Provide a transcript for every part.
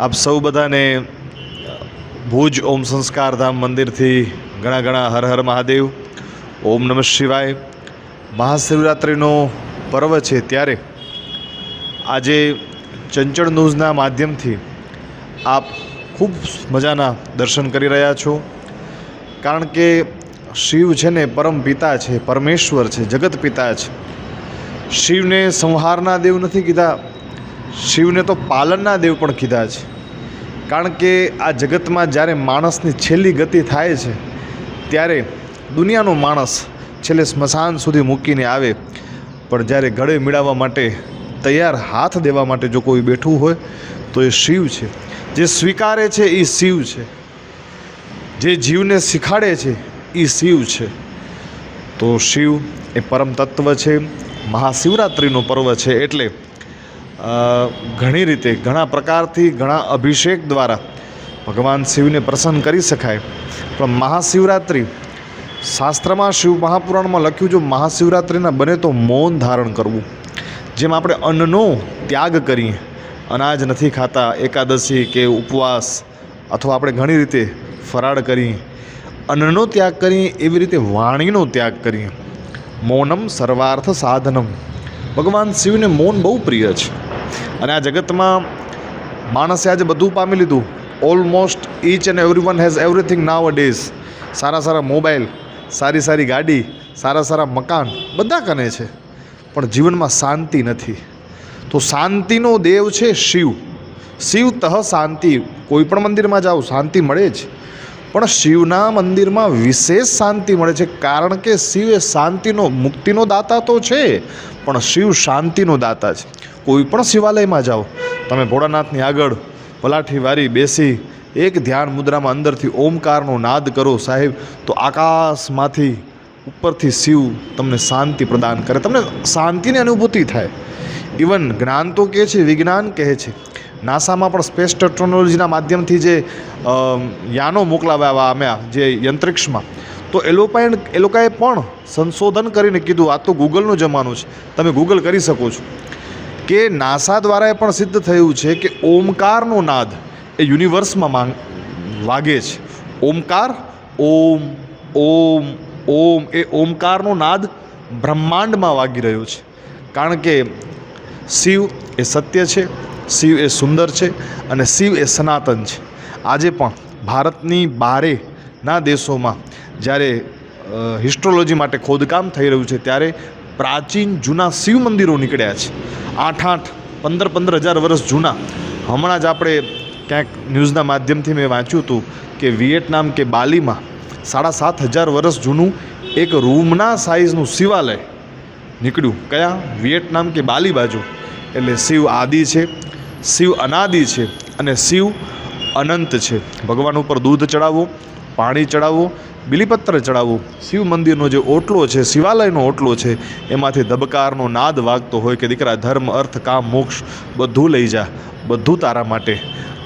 આપ સૌ બધાને ભુજ ઓમ સંસ્કાર ધામ મંદિરથી ઘણા ઘણા હર હર મહાદેવ, ઓમ નમઃ શિવાય. મહાશિવરાત્રિનો પર્વ છે ત્યારે આજે ચંચળ ન્યૂઝના માધ્યમથી આપ ખૂબ મજાના દર્શન કરી રહ્યા છો. કારણ કે શિવ છે ને પરમ પિતા છે, પરમેશ્વર છે, જગત પિતા છે. શિવને સંહારના દેવ નથી કીધા, શિવને તો પાલનના દેવ પણ કીધા છે. કારણ કે આ જગતમાં જ્યારે માણસની છેલ્લી ગતિ થાય છે ત્યારે દુનિયાનો માણસ છેલ્લે સ્મશાન સુધી મૂકીને આવે, પણ જ્યારે ગળે મિલાવવા માટે તૈયાર હાથ દેવા માટે જો કોઈ બેઠું હોય તો એ શિવ છે. જે સ્વીકારે છે એ શિવ છે, જે જીવને શીખાડે છે એ શિવ છે. તો શિવ એ પરમ તત્વ છે. મહાશિવરાત્રિનો પર્વ છે એટલે ઘણી રીતે ઘણા પ્રકારથી ઘણા અભિષેક દ્વારા ભગવાન શિવને પ્રસન્ન કરી શકાય. પણ મહાશિવરાત્રિ શાસ્ત્રમાં શિવ મહાપુરાણમાં લખ્યું, જો મહાશિવરાત્રિના બને તો મૌન ધારણ કરવું. જેમ આપણે અન્નનો ત્યાગ કરીએ, અનાજ નથી ખાતા એકાદશી કે ઉપવાસ, અથવા આપણે ઘણી રીતે ફરાળ કરીએ, અન્નનો ત્યાગ કરીએ, એવી રીતે વાણીનો ત્યાગ કરીએ. મૌનમ સર્વાર્થ સાધનમ. ભગવાન શિવને મૌન બહુ પ્રિય છે. અને આ જગતમાં માણસે આજે બધું પામી લીધું. Almost each and every one has everything now a days. Sara Sara mobile, સારી સારી ગાડી, સારા સારા મકાન બધા કને છે, પણ જીવનમાં શાંતિ નથી. તો શાંતિનો દેવ છે શિવ. શિવ તહ શાંતિ. કોઈ પણ મંદિરમાં જાઓ શાંતિ મળે જ, પણ શિવના મંદિરમાં વિશેષ શાંતિ મળે છે. કારણ કે શિવ એ શાંતિનો, મુક્તિનો દાતા તો છે, પણ શિવ શાંતિનો દાતા છે. કોઈ પણ શિવાલયમાં જાઓ, તમે ભોળાનાથની આગળ પલાઠી વારી બેસી એક ધ્યાન મુદ્રામાં અંદરથી ઓમકારનો નાદ કરો સાહેબ, તો આકાશમાંથી ઉપરથી શિવ તમને શાંતિ પ્રદાન કરે, તમને શાંતિની અનુભૂતિ થાય. ઇવન જ્ઞાન તો કહે છે, વિજ્ઞાન કહે છે, નાસામાં પણ સ્પેસ ટેકનોલોજીના માધ્યમથી જે યાનો મોકલાવ્યા આવ્યા જે અંતરિક્ષમાં, તો એ લોકોએ પણ સંશોધન કરીને કીધું, આ તો ગૂગલનો જમાનો છે, તમે ગૂગલ કરી શકો છો, કે નાસા દ્વારા એ પણ સિદ્ધ થયું છે કે ઓમકારનો નાદ એ યુનિવર્સમાં વાગે છે. ઓમકાર, ઓમ ઓમ ઓમ, એ ઓમકારનો નાદ બ્રહ્માંડમાં વાગી રહ્યો છે. કારણ કે શિવ એ સત્ય છે, શિવ એ સુંદર છે, અને શિવ એ સનાતન છે. આજે પણ ભારતની બારેના દેશોમાં જ્યારે હિસ્ટ્રોલોજી માટે ખોદકામ થઈ રહ્યું છે ત્યારે પ્રાચીન જૂના શિવ મંદિરો નીકળ્યા છે. 8-8, 15-15 હજાર વર્ષ જૂના. હમણાં જ આપણે ક્યાંક ન્યૂઝના માધ્યમથી મેં વાંચ્યું હતું કે વિયેટનામ કે બાલીમાં 7,500 વર્ષ જૂનું એક રૂમના સાઇઝનું શિવાલય નીકળ્યું. કયા? વિયેટનામ કે બાલી બાજુ. એટલે શિવ આદિ છે, શિવ અનાદિ છે, અને શિવ અનંત છે. ભગવાન ઉપર દૂધ ચડાવવો, પાણી ચડાવવો, બિલીપત્ર ચડાવવો. શિવ મંદિરનો જે ઓટલો છે, શિવાલયનો ઓટલો છે, એમાંથી ધબકારનો નાદ વાગતો હોય કે દીકરા ધર્મ, અર્થ, કામ, મોક્ષ બધું લઈ જા, બધું તારા માટે.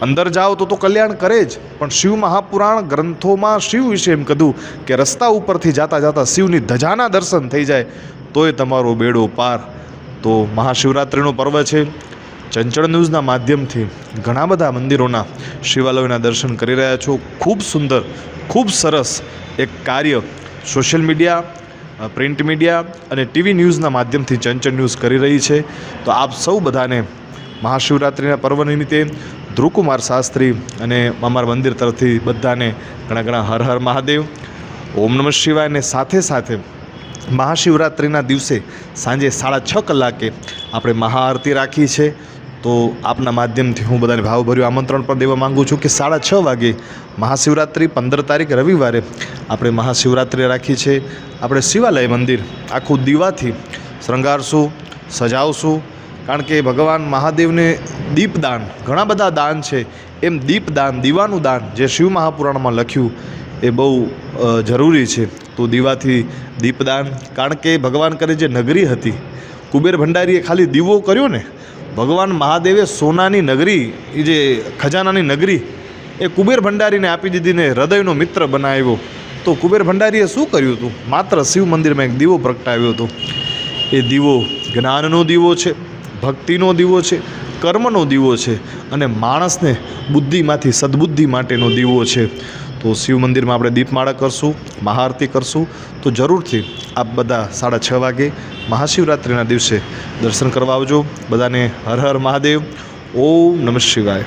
અંદર જાઓ તો કલ્યાણ કરે જ, પણ શિવ મહાપુરાણ ગ્રંથોમાં શિવ વિશે એમ કીધું કે રસ્તા ઉપરથી જાતા જાતા શિવની ધજાના દર્શન થઈ જાય તોય તમારો બેડો પાર. તો મહાશિવરાત્રિનો પર્વ છે. ચંચળ ન્યૂઝના માધ્યમથી ઘણા બધા મંદિરોના, શિવાલયોના દર્શન કરી રહ્યા છો. ખૂબ સુંદર, ખૂબ સરસ એક કાર્ય સોશિયલ મીડિયા, પ્રિન્ટ મીડિયા અને ટીવી ન્યૂઝના માધ્યમથી ચંચળ ન્યૂઝ કરી રહી છે. તો આપ સૌ બધાને મહાશિવરાત્રિના પર્વ નિમિત્તે ધ્રુવકુમાર શાસ્ત્રી અને અમારા મંદિર તરફથી બધાને ઘણા ઘણા હર હર મહાદેવ, ઓમ નમઃ શિવાય. અને સાથે સાથે મહાશિવરાત્રિના દિવસે સાંજે 6:30 કલાકે આપણે મહાઆરતી રાખી છે. તો આપના માધ્યમથી હું બધાને ભાવભર્યું આમંત્રણ પણ દેવા માગું છું કે 6:30 વાગે મહાશિવરાત્રિ 15 તારીખ રવિવારે આપણે મહાશિવરાત્રિ રાખી છે. આપણે શિવાલય મંદિર આખું દીવાથી શણગારશું, સજાવશું. કારણ કે ભગવાન મહાદેવને દીપદાન, ઘણા બધા દાન છે, એમ દીપદાન, દીવાનું દાન જે શિવ મહાપુરાણમાં લખ્યું એ બહુ જરૂરી છે. તો દીવાથી દીપદાન. કારણ કે ભગવાન કરે જે નગરી હતી, કુબેર ભંડારીએ ખાલી દીવો કર્યો ને, ભગવાન મહાદેવે સોનાની નગરી, એ જે ખજાનાની નગરી એ કુબેર ભંડારીને આપી દીધીને હૃદયનો મિત્ર બનાવ્યો. તો કુબેર ભંડારીએ શું કર્યું હતું? માત્ર શિવ મંદિરમાં એક દીવો પ્રગટાવ્યો હતો. એ દીવો જ્ઞાનનો દીવો છે, ભક્તિનો દીવો છે, કર્મનો દીવો છે અને માણસને બુદ્ધિમાંથી સદબુદ્ધિ માટેનો દીવો છે. તો શિવ મંદિરમાં આપણે દીપમાળા કરશું, મહાઆરતી કરશું. તો જરૂરથી આપ બધા 6:30 વાગે મહાશિવરાત્રિના દિવસે દર્શન કરવા આવજો. બધાને હર હર મહાદેવ. ઓમ નમઃ શિવાય.